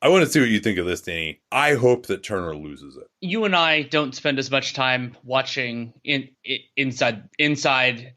I want to see what you think of this, Danny. I hope that Turner loses it. You and I don't spend as much time watching inside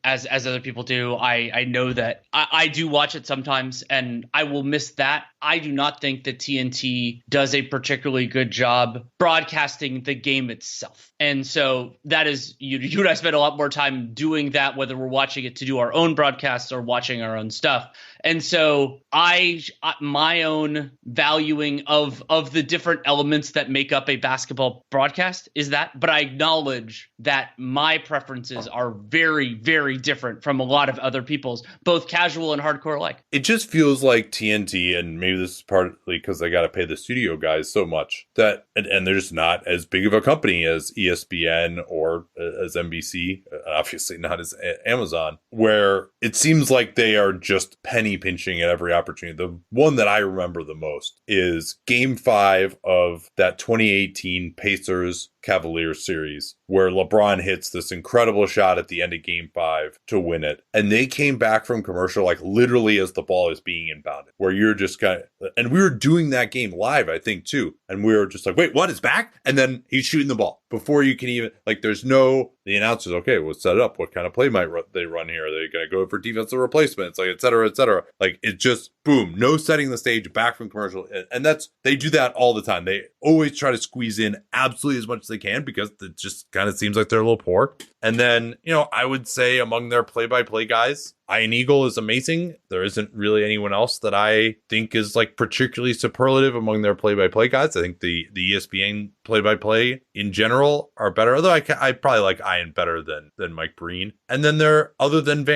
as other people do. I know that I do watch it sometimes, and I will miss that. I do not think that TNT does a particularly good job broadcasting the game itself. And so that is, you and I spend a lot more time doing that, whether we're watching it to do our own broadcasts or watching our own stuff. And so my own valuing of the different elements that make up a basketball broadcast is that, but I acknowledge that my preferences are very, very different from a lot of other people's, both casual and hardcore alike. It just feels like TNT, and maybe this is partly because they got to pay the studio guys so much that, and they're just not as big of a company as ESPN or as NBC, obviously not as Amazon, where it seems like they are just penny pinching at every opportunity. The one that I remember the most is Game 5 of that 2018 Pacers Cavaliers series, where LeBron hits this incredible shot at the end of Game 5 to win it. And they came back from commercial like literally as the ball is being inbounded, where you're just kind of, and we were doing that game live, I think, too. And we were just like, wait, what? It's back? And then he's shooting the ball before you can even, like, there's no, the announcers, okay, we'll set it up. What kind of play might they run here? Are they going to go for defensive replacements? Like, et cetera, et cetera. Like, it just, boom, no setting the stage, back from commercial. And they do that all the time. They always try to squeeze in absolutely as much as they can because it just kind of seems like they're a little poor. And then, I would say among their play-by-play guys, Ian Eagle is amazing. There isn't really anyone else that I think is like particularly superlative among their play-by-play guys. I think the ESPN play-by-play in general are better. Although I probably like Ian better than Mike Breen. And then other than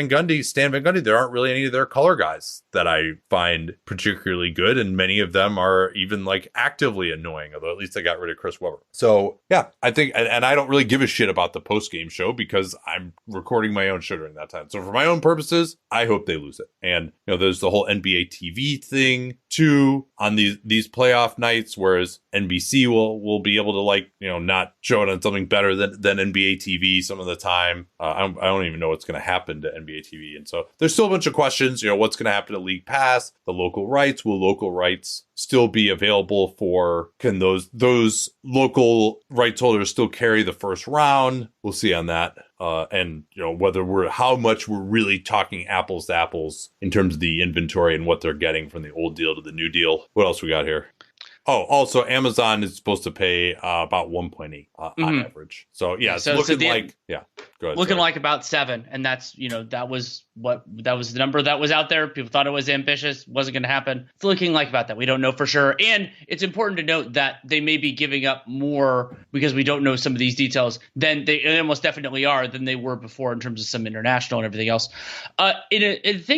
Stan Van Gundy, there aren't really any of their color guys that I find particularly good. And many of them are even like actively annoying, although at least they got rid of Chris Webber. So yeah, I think, and I don't really give a shit about the post-game show because I'm recording my own show during that time. So for my own purposes, I hope they lose it. And, there's the whole NBA TV thing too on these playoff nights, whereas NBC will be able to not show it on something better than NBA TV some of the time. I don't even know what's going to happen to NBA TV. And so there's still a bunch of questions, what's going to happen to League Pass, the local rights, will local rights still be available can those local rights holders still carry the first round? We'll see on that. And how much we're really talking apples to apples in terms of the inventory and what they're getting from the old deal to the new deal. What else we got here? Oh, also Amazon is supposed to pay about 1.8 on average. So yeah, it's looking like go ahead. Looking like about 7, and that's that was the number that was out there. People thought it was ambitious, wasn't going to happen. It's looking like about that. We don't know for sure, and it's important to note that they may be giving up more because we don't know some of these details than they almost definitely are than they were before in terms of some international and everything else. In a thing